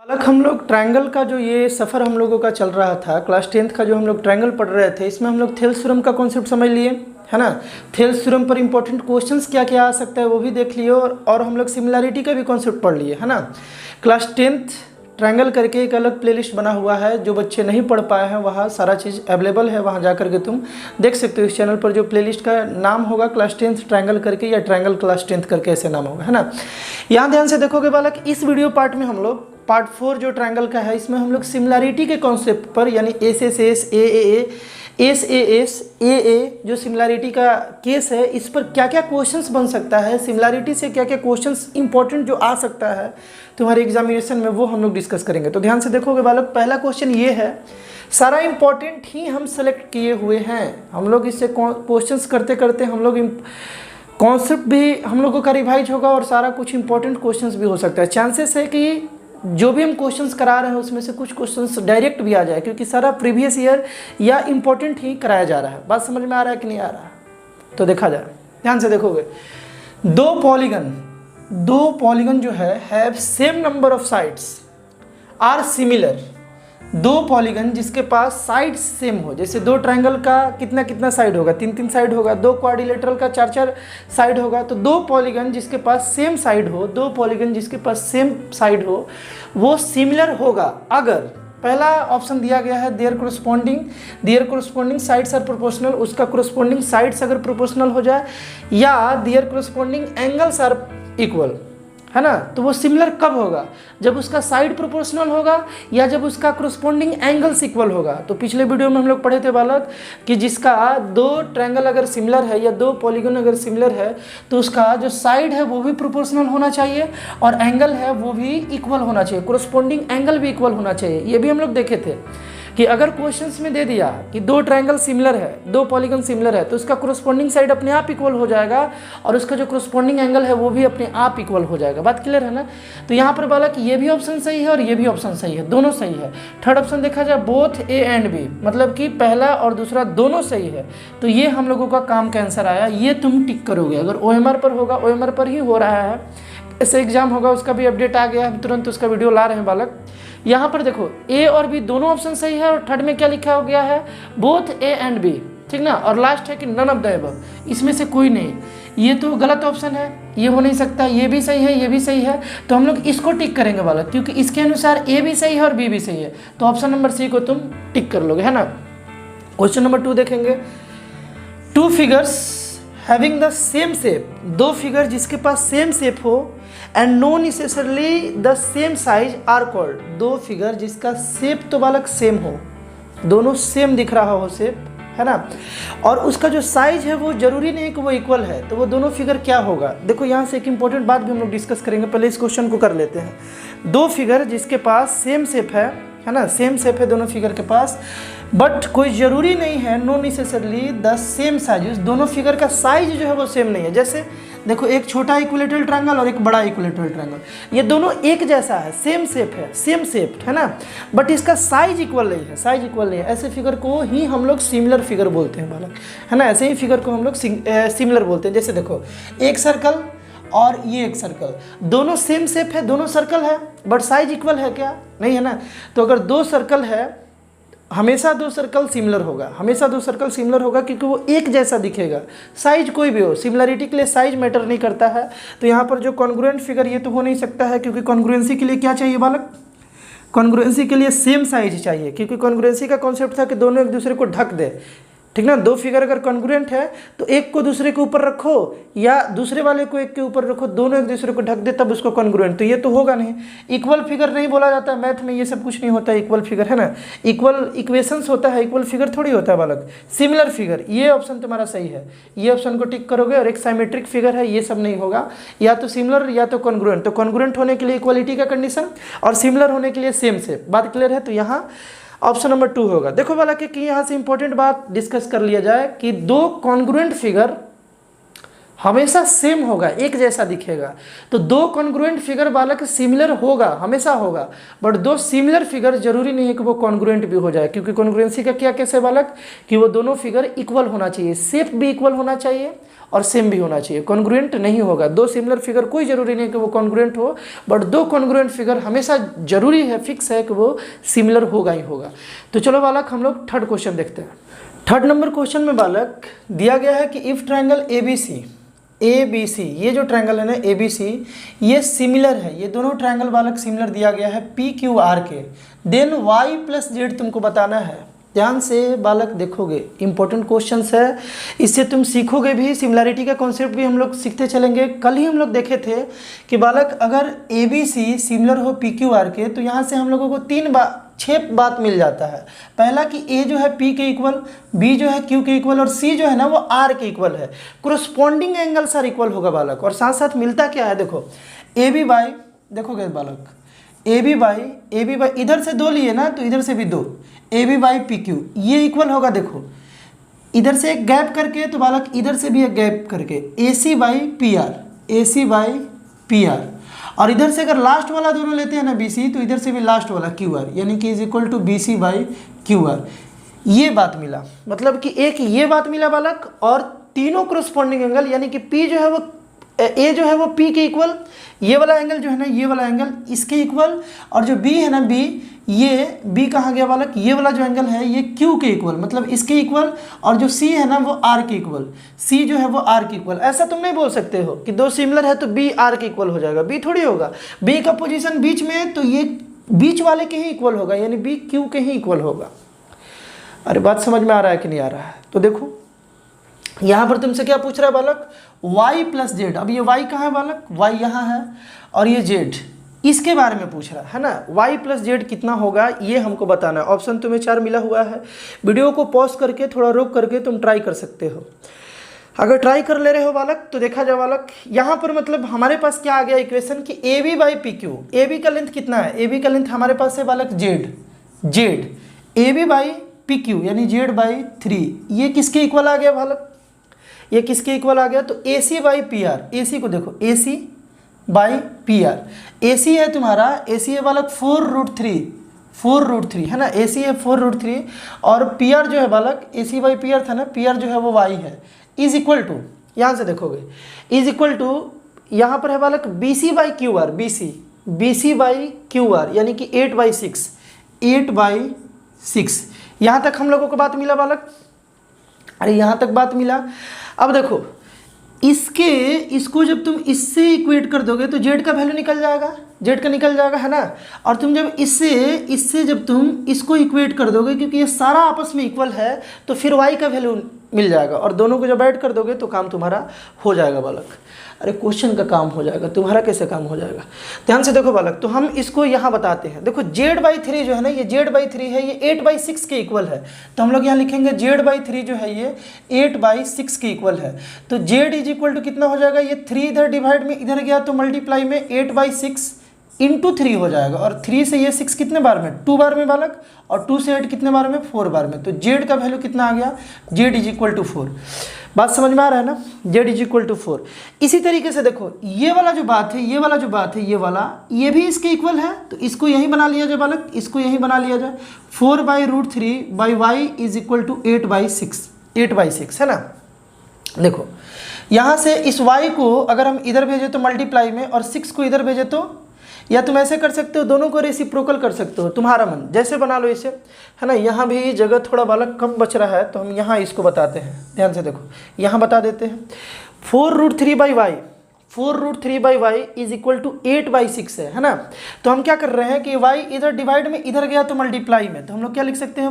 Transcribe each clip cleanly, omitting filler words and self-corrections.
अलग हम लोग ट्रायंगल का जो ये सफ़र हम लोगों का चल रहा था, क्लास 10th का जो हम लोग ट्रायंगल पढ़ रहे थे, इसमें हम लोग थेल्स थ्योरम का कॉन्सेप्ट समझ लिए, है ना। थेल्स थ्योरम पर इंपॉर्टेंट क्वेश्चंस क्या क्या आ सकता है वो भी देख लिए, और हम लोग सिमिलैरिटी का भी कॉन्सेप्ट पढ़ लिए, है ना। क्लास 10th ट्रायंगल करके एक अलग प्लेलिस्ट बना हुआ है, जो बच्चे नहीं पढ़ पाए हैं वहाँ सारा चीज़ अवेलेबल है, वहाँ जा करके तुम देख सकते हो। इस चैनल पर जो प्लेलिस्ट का नाम होगा क्लास 10th ट्रायंगल करके या ट्रायंगल क्लास 10th करके ऐसे नाम होगा, है ना। यहाँ ध्यान से देखोगे बालक, इस वीडियो पार्ट में हम लोग पार्ट 4 जो ट्रायंगल का है, इसमें हम लोग सिमिलैरिटी के कॉन्सेप्ट पर यानी एस ए जो सिमिलैरिटी का केस है, इस पर क्या क्या क्वेश्चंस बन सकता है, सिमिलैरिटी से क्या क्या क्वेश्चंस इंपॉर्टेंट जो आ सकता है तुम्हारे एग्जामिनेशन में, वो हम लोग डिस्कस करेंगे। तो ध्यान से देखोगे बालक, पहला क्वेश्चन ये है, सारा इंपॉर्टेंट ही हम सेलेक्ट किए हुए हैं। हम लोग इससे क्वेश्चंस करते करते हम लोग कॉन्सेप्ट भी हम लोगों का रिवाइज होगा और सारा कुछ इंपॉर्टेंट क्वेश्चंस भी हो सकता है। चांसेस है कि जो भी हम क्वेश्चंस करा रहे हैं उसमें से कुछ क्वेश्चंस डायरेक्ट भी आ जाए, क्योंकि सारा प्रीवियस ईयर या इंपॉर्टेंट ही कराया जा रहा है। बात समझ में आ रहा है कि नहीं आ रहा है, तो देखा जाए। ध्यान से देखोगे, दो पॉलीगन जो है have same number of sides are similar. दो पॉलीगन जिसके पास साइड सेम हो, जैसे दो ट्रायंगल का कितना कितना साइड होगा, 3 साइड होगा, दो क्वाड्रिलेटरल का 4 साइड होगा। तो दो पॉलीगन जिसके पास सेम साइड हो, दो पॉलीगन जिसके पास सेम साइड हो, वो सिमिलर होगा अगर पहला ऑप्शन दिया गया है their corresponding sides are proportional, उसका कोरस्पॉन्डिंग साइड्स अगर प्रोपोर्शनल हो जाए, या their corresponding angles are equal, है ना। तो वो सिमिलर कब होगा, जब उसका साइड प्रोपोर्शनल होगा या जब उसका कोरस्पॉन्डिंग एंगल्स इक्वल होगा। तो पिछले वीडियो में हम लोग पढ़े थे बालक कि जिसका दो ट्रायंगल अगर सिमिलर है या दो पॉलीगन अगर सिमिलर है, तो उसका जो साइड है वो भी प्रोपोर्शनल होना चाहिए और एंगल है वो भी इक्वल होना चाहिए, कोरस्पॉन्डिंग एंगल भी इक्वल होना चाहिए। ये भी हम लोग देखे थे कि अगर क्वेश्चंस में दे दिया कि दो ट्रायंगल सिमिलर है, दो पॉलीगन सिमिलर है, तो उसका कोरस्पॉन्डिंग साइड अपने आप इक्वल हो जाएगा और उसका जो कोरस्पॉन्डिंग एंगल है वो भी अपने आप इक्वल हो जाएगा। बात क्लियर है ना। तो यहाँ पर बोला कि ये भी ऑप्शन सही है और ये भी ऑप्शन सही है, दोनों सही है। थर्ड ऑप्शन देखा जाए, बोथ ए एंड बी, मतलब कि पहला और दूसरा दोनों सही है। तो ये हम लोगों का काम का आंसर आया, ये तुम टिक करोगे। अगर OMR पर होगा, OMR पर ही हो रहा है, ऐसे एग्जाम होगा उसका भी अपडेट आ गया, हम तुरंत उसका वीडियो ला रहे हैं बालक। यहाँ पर देखो ए और बी दोनों ऑप्शन सही है, और थर्ड में क्या लिखा हो गया है, बोथ ए एंड बी, ठीक ना। और लास्ट है कि नन ऑफ द अबव, इसमें से कोई नहीं। ये तो गलत ऑप्शन है, ये हो नहीं सकता, ये भी सही है, ये भी सही है, तो हम लोग इसको टिक करेंगे बालक, क्योंकि इसके अनुसार ए भी सही है और बी भी सही है। तो ऑप्शन नंबर सी को तुम टिक कर लोगे, है ना। क्वेश्चन नंबर 2 देखेंगे, two figures having the same shape, दो फिगर जिसके पास सेम शेप हो and no necessarily the same size are called. दो फिगर जिसका शेप तो बालक सेम हो, दोनों सेम दिख रहा हो शेप, है ना, और उसका जो साइज है वो जरूरी नहीं कि वो इक्वल है, तो वो दोनों फिगर क्या होगा। देखो यहाँ से एक इंपॉर्टेंट बात भी हम लोग डिस्कस करेंगे, पहले इस क्वेश्चन को कर लेते हैं। दो फिगर जिसके पास सेम शेप है ना, सेम शेप है दोनों फिगर के पास, बट कोई ज़रूरी नहीं है, no necessarily the same size, दोनों फिगर का साइज जो है वो सेम नहीं है। जैसे देखो, एक छोटा इक्विलेटरल ट्रायंगल और एक बड़ा इक्विलेटरल ट्रायंगल, ये दोनों एक जैसा है, सेम शेप है, सेम शेप है ना, बट इसका साइज इक्वल नहीं है, साइज इक्वल नहीं है। ऐसे फिगर को ही हम लोग सिमिलर फिगर बोलते हैं बालक, है ना। ऐसे ही फिगर को हम लोग सिमिलर बोलते हैं। जैसे देखो, एक सर्कल और ये एक सर्कल, दोनों सेम शेप है, दोनों सर्कल है, बट साइज इक्वल है क्या, नहीं है ना। तो अगर दो सर्कल है, हमेशा दो सर्कल सिमिलर होगा, हमेशा दो सर्कल सिमिलर होगा, क्योंकि वो एक जैसा दिखेगा, साइज कोई भी हो। सिमिलरिटी के लिए साइज मैटर नहीं करता है। तो यहाँ पर जो कॉन्ग्रुएंट फिगर, ये तो हो नहीं सकता है, क्योंकि कॉन्ग्रुएंसी के लिए क्या चाहिए बालक, कॉन्ग्रुएंसी के लिए सेम साइज चाहिए, क्योंकि कॉन्ग्रुएंसी का कॉन्सेप्ट था कि दोनों एक दूसरे को ढक दे, ठीक ना। दो फिगर अगर कॉन्ग्रुएंट है तो एक को दूसरे के ऊपर रखो या दूसरे वाले को एक के ऊपर रखो, दोनों एक दूसरे को ढक दे, तब उसको कॉन्ग्रुएंट। तो ये तो होगा नहीं। इक्वल फिगर नहीं बोला जाता मैथ में, ये सब कुछ नहीं होता है इक्वल फिगर, है ना। इक्वल इक्वेशंस होता है, इक्वल फिगर थोड़ी होता है बालक, सिमिलर फिगर। ये ऑप्शन तुम्हारा सही है, ये ऑप्शन को टिक करोगे। और एक साइमेट्रिक फिगर है, ये सब नहीं होगा, या तो सिमिलर या तो कॉन्ग्रुएंट। तो कॉन्ग्रुएंट होने के लिए इक्वालिटी का कंडीशन और सिमिलर होने के लिए सेम शेप। बात क्लियर है। तो यहाँ ऑप्शन नंबर 2 होगा। देखो वाला कि यहाँ से इंपॉर्टेंट बात डिस्कस कर लिया जाए कि दो कॉन्ग्रुएंट फिगर हमेशा सेम होगा, एक जैसा दिखेगा। तो दो कॉन्ग्रुएंट फिगर बालक सिमिलर होगा, हमेशा होगा, बट दो सिमिलर फिगर जरूरी नहीं है कि वो कॉन्ग्रुएंट भी हो जाए, क्योंकि कॉन्ग्रुएंसी का क्या केस है बालक कि वो दोनों फिगर इक्वल होना चाहिए, शेप भी इक्वल होना चाहिए और सेम भी होना चाहिए। कॉन्ग्रुएंट नहीं होगा, दो सिमिलर फिगर कोई जरूरी नहीं कि वो कॉन्ग्रुएंट हो, बट दो कॉन्ग्रुएंट फिगर हमेशा जरूरी है, फिक्स है कि वो सिमिलर होगा ही होगा। तो चलो बालक हम लोग थर्ड क्वेश्चन देखते हैं। थर्ड नंबर क्वेश्चन में बालक दिया गया है कि इफ ट्रायंगल ABC, ये जो ट्रायंगल है ना ABC, ये सिमिलर है, ये दोनों ट्रायंगल बालक सिमिलर दिया गया है PQR के, देन Y प्लस जेड तुमको बताना है। ध्यान से बालक देखोगे, इंपॉर्टेंट क्वेश्चंस है, इससे तुम सीखोगे भी, सिमिलैरिटी का कॉन्सेप्ट भी हम लोग सीखते चलेंगे। कल ही हम लोग देखे थे कि बालक अगर ABC सिमिलर हो PQR के, तो यहाँ से हम लोगों को 6 बात मिल जाता है। पहला कि A जो है P के इक्वल, B जो है Q के इक्वल और C जो है ना वो R के इक्वल है। कोरस्पॉन्डिंग एंगल्स आर इक्वल होगा बालक। और साथ साथ मिलता क्या है, देखो AB बाई, देखोगे बालक AB बाई इधर से 2 लिए ना, तो इधर से भी 2, AB बाई PQ ये इक्वल होगा। देखो इधर से एक गैप करके, तो बालक इधर से भी एक गैप करके AC बाई PR, और इधर से अगर लास्ट वाला दोनों लेते हैं ना BC, तो इधर से भी लास्ट वाला QR, यानी कि is equal to BC by QR। ये बात मिला, मतलब कि एक ये बात मिला बालक, और तीनों कोरस्पॉन्डिंग एंगल, यानी कि P जो है वो A जो है वो P के इक्वल, ये वाला एंगल जो है ना, ये वाला एंगल इसके इक्वल, और जो B है ना B, ये B कहाँ गया बालक, ये वाला जो एंगल है ये Q के इक्वल, मतलब इसके इक्वल, और जो C है ना वो R के इक्वल, C जो है वो R के इक्वल। ऐसा तुम नहीं बोल सकते हो कि दो सिमिलर है तो B R के इक्वल हो जाएगा, B थोड़ी होगा। B का पोजीशन बीच में है, तो ये बीच वाले के ही इक्वल होगा, यानी B Q के ही इक्वल होगा। अरे बात समझ में आ रहा है कि नहीं आ रहा है? तो देखो यहाँ पर तुमसे क्या पूछ रहा है बालक, Y प्लस जेड। अब ये Y कहाँ है बालक, Y यहाँ है, और ये Z इसके बारे में पूछ रहा है ना। Y प्लस जेड कितना होगा ये हमको बताना है। ऑप्शन तुम्हें 4 मिला हुआ है, वीडियो को पॉज करके थोड़ा रोक करके तुम ट्राई कर सकते हो। अगर ट्राई कर ले रहे हो बालक तो देखा जाए बालक, यहाँ पर मतलब हमारे पास क्या आ गया इक्वेशन कि AB बाई PQ, AB का लेंथ कितना है, AB का लेंथ हमारे पास है बालक Z, AB बाई PQ यानी Z बाई 3, ये किसके इक्वल आ गया बालक, ये किसके इक्वल आ गया, तो AC बाई PR। AC को देखो AC बाई PR, AC है तुम्हारा, AC है बालक 4√3 है ना, AC है 4√3, और PR जो है बालक AC बाई PR था ना, PR जो है वो Y है, इज इक्वल टू, यहाँ से देखोगे इज इक्वल टू, यहाँ पर है बालक BC by QR, BC by QR यानी कि 8/6, यहाँ तक हम लोगों को बात मिला बालक। अरे यहाँ तक बात मिला। अब देखो इसको जब तुम इससे इक्वेट कर दोगे तो Z का वैल्यू निकल जाएगा, है ना। और तुम जब इससे जब तुम इसको इक्वेट कर दोगे, क्योंकि ये सारा आपस में इक्वल है, तो फिर Y का वैल्यू मिल जाएगा, और दोनों को जब ऐड कर दोगे तो काम तुम्हारा हो जाएगा बालक। अरे क्वेश्चन का काम हो जाएगा, तुम्हारा कैसे काम हो जाएगा, ध्यान से देखो बालक। तो हम इसको यहाँ बताते हैं, देखो Z/3 जो है ना, ये Z/3 है, ये 8/6 के इक्वल है, तो हम लोग यहाँ लिखेंगे Z/3 जो है ये 8/6 के इक्वल है। तो Z इज इक्वल टू कितना हो जाएगा, ये 3 इधर डिवाइड में इधर गया तो मल्टीप्लाई में 8/6 इंटू 3 हो जाएगा, और 3 से ये 6 कितने बार में, 2 बार में बालक, और 2 से 8 कितने बार में, 4 बार में। तो Z का वैल्यू कितना आ गया, Z इज इक्वल टू 4। बात समझ में आ रहा है ना, Z इज इक्वल टू 4। इसी तरीके से देखो ये वाला जो बात है, ये भी इसके इक्वल है, तो इसको यही बना लिया जाए बालक, इसको यही बना लिया जाए, 4/√3/y इज इक्वल टू 8/6 है ना। देखो यहाँ से इस y को अगर हम इधर भेजे तो मल्टीप्लाई में, और 6 को इधर भेजे तो, या तुम ऐसे कर सकते हो, दोनों को रेसिप्रोकल कर सकते हो, तुम्हारा मन जैसे बना लो इसे, है ना। यहाँ भी जगह थोड़ा बालक कम बच रहा है, तो हम यहाँ इसको बताते हैं, ध्यान से देखो यहाँ बता देते हैं। 4√3/y इज इक्वल टू 8/6 है ना। तो हम क्या कर रहे हैं कि y इधर डिवाइड में इधर गया तो मल्टीप्लाई में, तो हम लोग क्या लिख सकते हैं,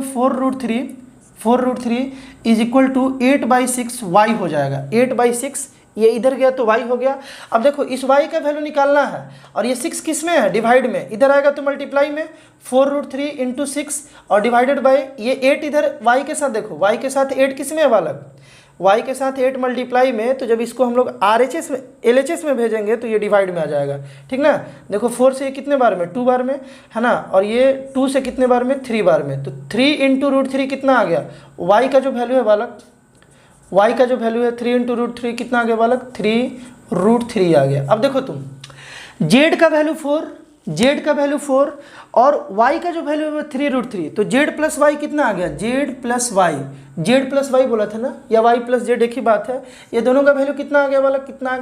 4√3 इज इक्वल टू 8/6 y हो जाएगा, 8/6 ये इधर गया तो y हो गया। अब देखो इस y का वैल्यू निकालना है, और ये 6 किस में है, डिवाइड में, इधर आएगा तो मल्टीप्लाई में, 4√3 इंटू 6 और डिवाइडेड बाय ये 8 इधर y के साथ, देखो y के साथ 8 किस में है बालक, y के साथ 8 मल्टीप्लाई में, तो जब इसको हम लोग RHS में LHS में भेजेंगे तो ये डिवाइड में आ जाएगा, ठीक ना। देखो 4 से कितने बार में, 2 बार में, है ना, और ये 2 से कितने बार में, 3 बार में, तो 3 इंटू √3 कितना आ गया, y का जो वैल्यू है बालक, y का जो वैल्यू है 3 इंटू रूट 3 कितना आ गया बालक, 3√3 आ गया। अब देखो तुम z का वैल्यू 4, z का वैल्यू 4 और y का जो वैल्यू है 3√3, तो z प्लस वाई कितना आ गया, z प्लस वाई बोला था ना, या y प्लस z एक ही बात है। ये दोनों का वैल्यू कितना आ गया बालक, कितना आ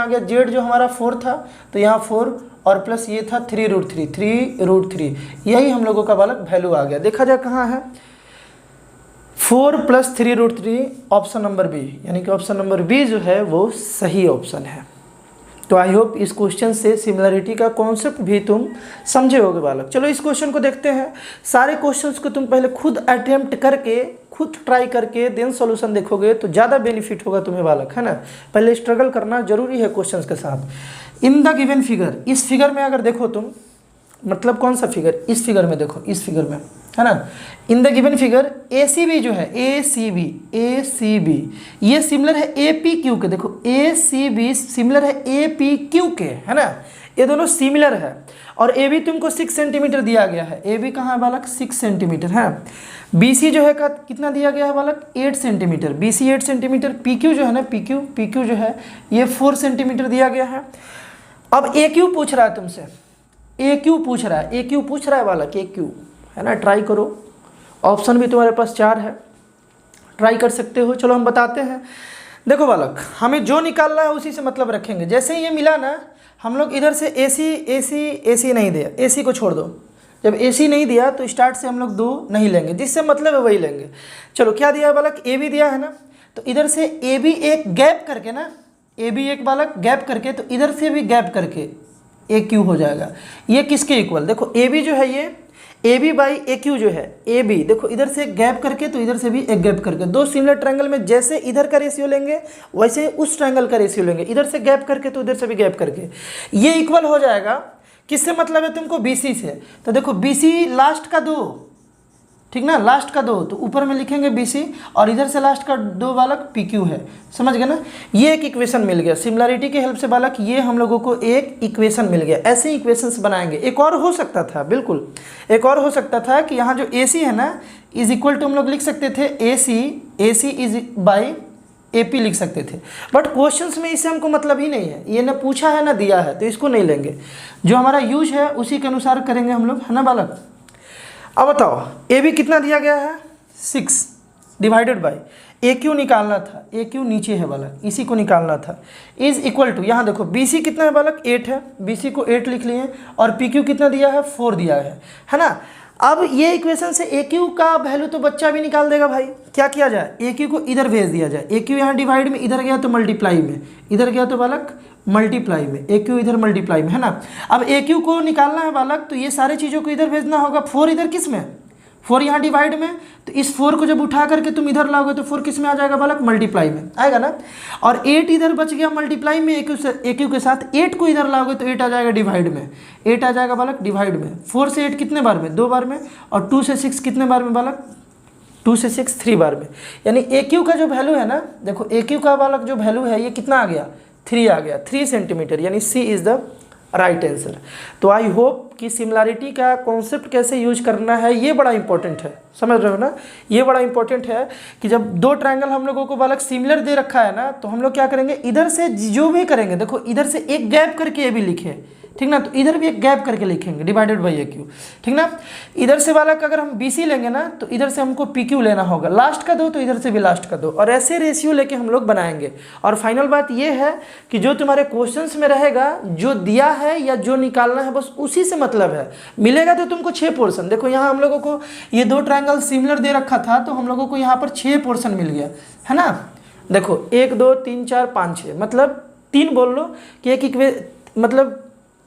गया, z जो हमारा 4 था तो यहाँ 4 और प्लस ये था 3√3, यही हम लोगों का बालक वैल्यू आ गया। देखा जाए कहाँ है, 4 + 3√3 ऑप्शन नंबर बी, यानी कि ऑप्शन नंबर बी जो है वो सही ऑप्शन है। तो आई होप इस क्वेश्चन से सिमिलरिटी का कॉन्सेप्ट भी तुम समझे होगे बालक। चलो इस क्वेश्चन को देखते हैं। सारे क्वेश्चंस को तुम पहले खुद अटेम्प्ट करके, खुद ट्राई करके देन सॉल्यूशन देखोगे तो ज़्यादा बेनिफिट होगा तुम्हें बालक, है ना। पहले स्ट्रगल करना जरूरी है क्वेश्चंस के साथ। इन द गिवन फिगर, इस फिगर में अगर देखो तुम, मतलब कौन सा फिगर, इस फिगर में देखो, इस फिगर में, है ना। In the given figure ACB जो है, ACB ये सिमिलर है APQ के। देखो ACB सिमिलर है APQ के, है ना, ये दोनों सिमिलर है। और AB तुमको 6 सेंटीमीटर दिया गया है, AB कहाँ है बालक, 6 सेंटीमीटर है। BC जो है कितना दिया गया है बालक, 8 सेंटीमीटर, BC 8 सेंटीमीटर। PQ जो है ना, PQ जो है ये 4 सेंटीमीटर दिया गया है। अब AQ पूछ रहा है तुमसे, AQ पूछ रहा है बालक, AQ, है ना। ट्राई करो, ऑप्शन भी तुम्हारे पास 4 है, ट्राई कर सकते हो। चलो हम बताते हैं। देखो बालक, हमें जो निकालना है उसी से मतलब रखेंगे। जैसे ही ये मिला ना, हम लोग इधर से AC नहीं दिया, AC को छोड़ दो। जब AC नहीं दिया तो स्टार्ट से हम लोग 2 नहीं लेंगे, जिससे मतलब है वही लेंगे। चलो क्या दिया है बालक, AB दिया है ना, तो इधर से AB एक गैप करके ना, AB एक बालक गैप करके, तो इधर से भी गैप करके AQ हो जाएगा। ये किसके इक्वल, देखो AB जो है ये AB बाई AQ जो है, AB देखो इधर से गैप करके तो इधर से भी एक गैप करके, दो सिमिलर ट्रायंगल में जैसे इधर का रेशियो लेंगे वैसे उस ट्रायंगल का रेशियो लेंगे, इधर से गैप करके तो इधर से भी गैप करके, ये इक्वल हो जाएगा। किससे मतलब है तुमको, BC से। तो देखो BC लास्ट का 2, ठीक ना, लास्ट का 2, तो ऊपर में लिखेंगे BC और इधर से लास्ट का 2 बालक PQ है। समझ गए ना, ये एक इक्वेशन मिल गया सिमिलरिटी के हेल्प से बालक, ये हम लोगों को एक इक्वेशन मिल गया। ऐसे ही इक्वेशंस बनाएंगे। एक और हो सकता था, बिल्कुल एक और हो सकता था कि यहाँ जो AC है ना, इज इक्वल टू हम लोग लिख सकते थे AC इज बाई AP लिख सकते थे, बट क्वेश्चंस में इससे हमको मतलब ही नहीं है। ये ना पूछा है ना दिया है, तो इसको नहीं लेंगे। जो हमारा यूज है उसी के अनुसार करेंगे हम लोग, है ना बालक। अब बताओ AB कितना दिया गया है, 6 डिवाइडेड बाई AQ निकालना था, AQ नीचे है बालक, इसी को निकालना था, इज इक्वल टू, यहाँ देखो BC कितना है बालक, 8 है, BC को 8 लिख लिए, और PQ कितना दिया है, 4 दिया है ना। अब ये इक्वेशन से AQ का वैल्यू तो बच्चा भी निकाल देगा भाई। क्या किया जाए, AQ को इधर भेज दिया जाए, AQ यहाँ डिवाइड में, इधर गया तो मल्टीप्लाई में, इधर गया तो बालक मल्टीप्लाई में, AQ इधर मल्टीप्लाई में, है ना। अब AQ को निकालना है बालक, तो ये सारी चीज़ों को इधर भेजना होगा। 4 इधर किस में, 4 यहाँ डिवाइड में, तो इस 4 को जब उठा करके तुम इधर लाओगे तो 4 किस में आ जाएगा बालक, मल्टीप्लाई में आएगा ना। और 8 इधर बच गया मल्टीप्लाई में AQ के साथ, 8 को इधर लाओगे तो 8 आ जाएगा डिवाइड में, 8 आ जाएगा बालक डिवाइड में। 4 से 8 कितने बार में, 2 बार में, और 2 से 6 कितने बार में बालक, 2 से 6 3 बार में। यानी AQ का जो वैल्यू है ना, देखो AQ का बालक जो वैल्यू है ये कितना आ गया, 3 आ गया, 3 सेंटीमीटर, यानी C is the right answer. तो आई होप कि सिमिलरिटी का कॉन्सेप्ट कैसे यूज करना है ये बड़ा इंपॉर्टेंट है, समझ रहे हो ना। ये बड़ा इंपॉर्टेंट है कि जब 2 ट्रायंगल हम लोगों को बालक सिमिलर दे रखा है ना, तो हम लोग क्या करेंगे, इधर से जो भी करेंगे, देखो इधर से एक गैप करके AB लिखे, ठीक ना, तो इधर भी एक गैप करके लिखेंगे डिवाइडेड बाई AQ, ठीक ना। इधर से बालक अगर हम BC लेंगे ना, तो इधर से हमको PQ लेना होगा, लास्ट का 2 तो इधर से भी लास्ट का 2, और ऐसे रेशियो लेके हम लोग बनाएंगे। और फाइनल बात ये है कि जो तुम्हारे क्वेश्चंस में रहेगा, जो दिया है या जो निकालना है बस उसी से मतलब है। मिलेगा तो तुमको 6 पोर्शन, देखो यहाँ हम लोगों को ये 2 ट्रायंगल सिमिलर दे रखा था, तो हम लोगों को यहाँ पर 6 पोर्शन मिल गया, है ना। देखो 1 2 3 4 5 6, मतलब 3 बोल लो कि मतलब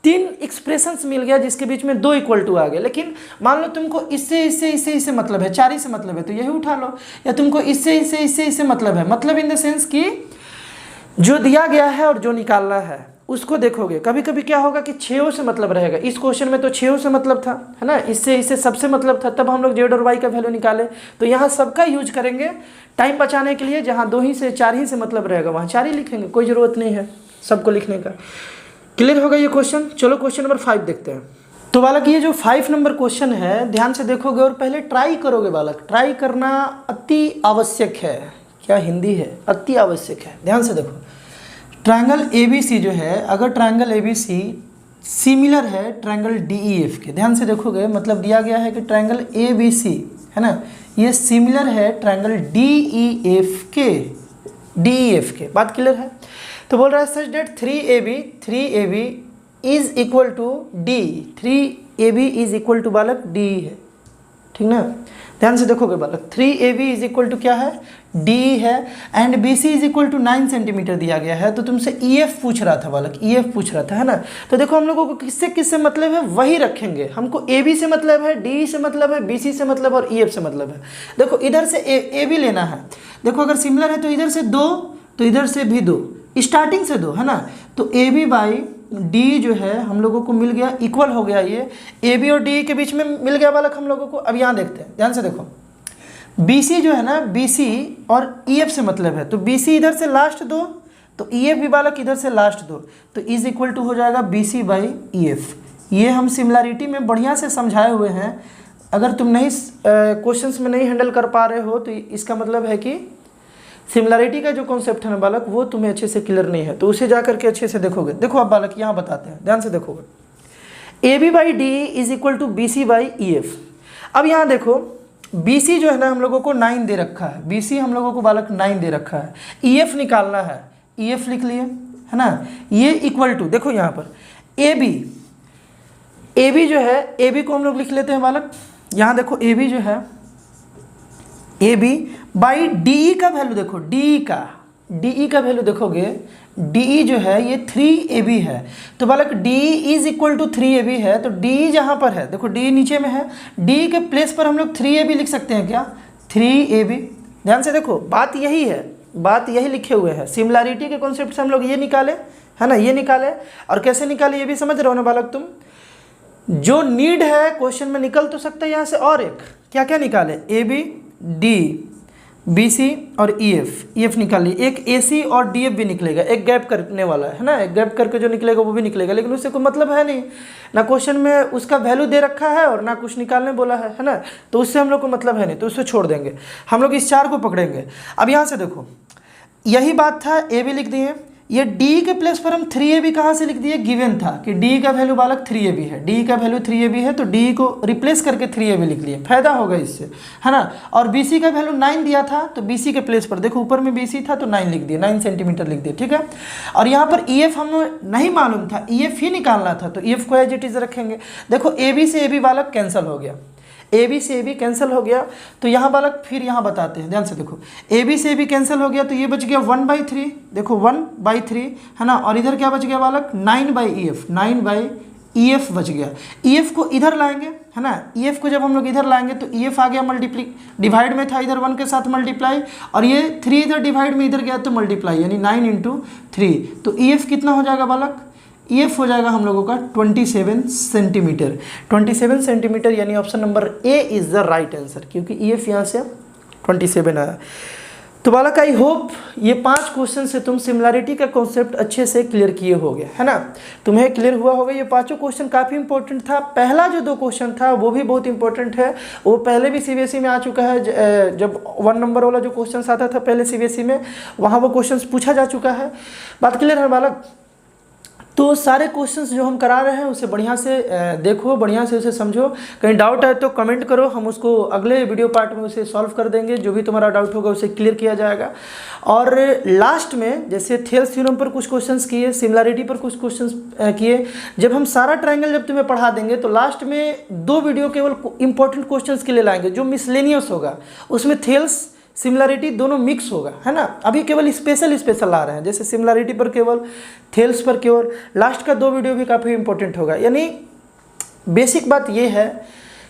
3 एक्सप्रेशंस मिल गया जिसके बीच में 2 इक्वल टू आ गए। लेकिन मान लो तुमको इससे मतलब है, 4 ही से मतलब है, तो यही उठा लो। या तुमको इससे मतलब है, मतलब इन द सेंस कि जो दिया गया है और जो निकालना है उसको देखोगे। कभी कभी क्या होगा कि 6 से मतलब रहेगा, इस क्वेश्चन में तो 6 से मतलब था, है ना, इससे सबसे मतलब था, तब हम लोग Z और Y का वैल्यू निकाले। तो यहाँ सबका यूज करेंगे टाइम बचाने के लिए। जहाँ 2 ही से 4 ही से मतलब रहेगा वहाँ 4 ही लिखेंगे, कोई ज़रूरत नहीं है सबको लिखने का। क्लियर होगा ये क्वेश्चन। चलो क्वेश्चन नंबर 5 देखते हैं। तो बालक ये जो 5 नंबर क्वेश्चन है ध्यान से देखोगे और पहले ट्राई करोगे बालक। ट्राई करना अति आवश्यक है, क्या हिंदी है, अति आवश्यक है। ध्यान से देखो, ट्रायंगल ABC जो है, अगर ट्रायंगल ABC सिमिलर है ट्रायंगल DEF के, ध्यान से देखोगे मतलब दिया गया है कि ट्रायंगल ABC है ना, ये सिमिलर है ट्रायंगल DEF के। बात क्लियर है? तो बोल रहा है such that 3AB is equal to D, 3AB is equal to बालक D है, ठीक ना। ध्यान से देखोगे बालक 3AB इज इक्वल टू क्या है, D है, and BC is equal to 9 centimetre दिया गया है। तो तुमसे EF पूछ रहा था बालक, EF पूछ रहा था है ना। तो देखो हम लोगों को किससे किससे मतलब है वही रखेंगे, हमको AB से मतलब है, DE से मतलब है, BC से मतलब है और EF से मतलब है। देखो इधर से AB लेना है, देखो अगर सिमिलर है तो इधर से 2, तो इधर से भी 2, स्टार्टिंग से 2 है ना। तो AB बाई D जो है हम लोगों को मिल गया, इक्वल हो गया, ये AB और DE के बीच में मिल गया बालक हम लोगों को। अब यहाँ देखते हैं, ध्यान से देखो, BC जो है ना, BC और EF से मतलब है, तो BC इधर से लास्ट 2, तो EF भी बालक इधर से लास्ट 2, तो इज इक्वल टू हो जाएगा BC बाई EF। ये हम सिमिलैरिटी में बढ़िया से समझाए हुए हैं। अगर तुम नहीं क्वेश्चंस में नहीं हैंडल कर पा रहे हो तो इसका मतलब है कि सिमिलैरिटी का जो कॉन्सेप्ट है ना बालक, वो तुम्हें अच्छे से क्लियर नहीं है, तो उसे जा करके अच्छे से देखोगे। देखो आप बालक यहाँ बताते हैं, ध्यान से देखोगे, AB by DE is equal to BC by EF। अब यहाँ देखो BC जो है ना हम लोगों को 9 दे रखा है, BC हम लोगों को बालक 9 दे रखा है, EF निकालना है, EF लिख लिए है ना। ये इक्वल टू देखो यहाँ पर AB जो है, AB को हम लोग लिख लेते हैं बालक, यहाँ देखो AB जो है, AB बाई DE का वैल्यू देखो, DE का वैल्यू देखोगे, DE जो है ये 3AB है, तो बालक DE is equal to 3AB है, तो DE जहाँ पर है देखो, DE नीचे में है, DE के प्लेस पर हम लोग 3AB लिख सकते हैं क्या, 3AB। ध्यान से देखो बात यही है, बात यही लिखे हुए हैं। सिमिलैरिटी के कॉन्सेप्ट से हम लोग ये निकाले है ना, ये निकाले, और कैसे निकाले ये भी समझ रहे हो ना बालक तुम। जो नीड है क्वेश्चन में निकल तो सकता है यहाँ से, और एक क्या क्या निकाले, AB DE BC और EF निकाल ली, एक AC और DF भी निकलेगा, एक गैप करने वाला है ना, एक गैप करके जो निकलेगा वो भी निकलेगा, लेकिन उससे कोई मतलब है नहीं ना, क्वेश्चन में उसका वैल्यू दे रखा है और ना कुछ निकालने बोला है ना, तो उससे हम लोग को मतलब है नहीं, तो उससे छोड़ देंगे, हम लोग इस 4 को पकड़ेंगे। अब यहाँ से देखो यही बात था, AB लिख दिए, ये D के प्लेस पर हम 3AB कहाँ से लिख दिए, गिवन था कि D का वैल्यू बालक 3AB है, D का वैल्यू 3AB है, तो D को रिप्लेस करके 3AB लिख लिए, फायदा होगा इससे है ना। और BC का वैल्यू 9 दिया था, तो BC के प्लेस पर देखो ऊपर में BC था तो 9 लिख दिए, 9 सेंटीमीटर लिख दिए, ठीक है। और यहाँ पर EF हमें नहीं मालूम था, EF ही निकालना था, तो EF को एज इट इज रखेंगे। देखो AB से AB बालक कैंसिल हो गया, AB से AB कैंसिल हो गया, तो यहाँ बालक फिर यहाँ बताते हैं, ध्यान से देखो, AB से AB कैंसिल हो गया, तो ये बच गया 1/3, देखो 1/3 है ना, और इधर क्या बच गया बालक 9/EF, 9/EF बच गया। EF को इधर लाएंगे है ना, EF को जब हम लोग इधर लाएंगे तो EF आ गया डिवाइड में था, इधर 1 के साथ मल्टीप्लाई, और ये 3 इधर डिवाइड में इधर गया तो मल्टीप्लाई, यानी 9 × 3, तो EF कितना हो जाएगा बालक, EF हो जाएगा हम लोगों का 27 सेंटीमीटर, 27 सेंटीमीटर, यानी option number A is the right answer, क्योंकि EF यहाँ से 27 आया। तो बालक आई होप ये 5 क्वेश्चन से तुम सिमिलैरिटी का कॉन्सेप्ट अच्छे से क्लियर किए होगे है ना, तुम्हें क्लियर हुआ होगा। ये 5 क्वेश्चन काफ़ी इंपॉर्टेंट था, पहला जो 2 क्वेश्चन था वो भी बहुत इंपॉर्टेंट है, वो पहले भी CBSE में आ चुका है, जब 1 नंबर वाला जो क्वेश्चन आता था पहले CBSE में, वहाँ वो क्वेश्चन पूछा जा चुका है। बात क्लियर है बालक? तो सारे क्वेश्चंस जो हम करा रहे हैं उसे बढ़िया से देखो, बढ़िया से उसे समझो, कहीं डाउट है तो कमेंट करो, हम उसको अगले वीडियो पार्ट में उसे सॉल्व कर देंगे, जो भी तुम्हारा डाउट होगा उसे क्लियर किया जाएगा। और लास्ट में जैसे थेल्स थ्योरम पर कुछ क्वेश्चंस किए, सिमिलैरिटी पर कुछ क्वेश्चंस किए, जब हम सारा ट्रायंगल जब तुम्हें पढ़ा देंगे तो लास्ट में 2 वीडियो केवल इंपॉर्टेंट क्वेश्चंस के लिए लाएंगे, जो मिसलेनियस होगा, उसमें थेल्स सिमिलैरिटी दोनों मिक्स होगा है ना। अभी केवल स्पेशल आ रहे हैं, जैसे सिमिलैरिटी पर केवल, थेल्स पर केवल, लास्ट का 2 वीडियो भी काफ़ी इंपॉर्टेंट होगा। यानी बेसिक बात ये है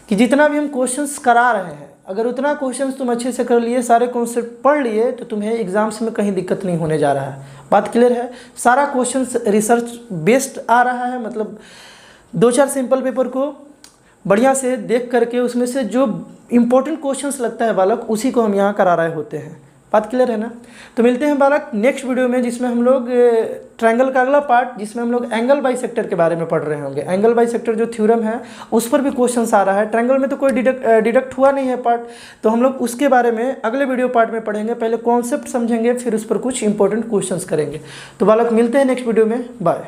कि जितना भी हम क्वेश्चंस करा रहे हैं, अगर उतना क्वेश्चंस तुम अच्छे से कर लिए, सारे कॉन्सेप्ट पढ़ लिए, तो तुम्हें एग्जाम्स में कहीं दिक्कत नहीं होने जा रहा है। बात क्लियर है? सारा क्वेश्चंस रिसर्च बेस्ड आ रहा है, मतलब 2-4 सिंपल पेपर को बढ़िया से देख करके उसमें से जो इम्पोर्टेंट क्वेश्चंस लगता है बालक, उसी को हम यहाँ करा रहे होते हैं। बात क्लियर है ना। तो मिलते हैं बालक नेक्स्ट वीडियो में, जिसमें हम लोग ट्रायंगल का अगला पार्ट, जिसमें हम लोग एंगल बाइसेक्टर के बारे में पढ़ रहे होंगे। एंगल बाइसेक्टर जो थ्योरम है उस पर भी क्वेश्चंस आ रहा है। ट्रायंगल में तो कोई डिडक्ट हुआ नहीं है पार्ट, तो हम लोग उसके बारे में अगले वीडियो पार्ट में पढ़ेंगे। पहले कॉन्सेप्ट समझेंगे, फिर उस पर कुछ इंपॉर्टेंट क्वेश्चंस करेंगे। तो बालक मिलते हैं नेक्स्ट वीडियो में, बाय।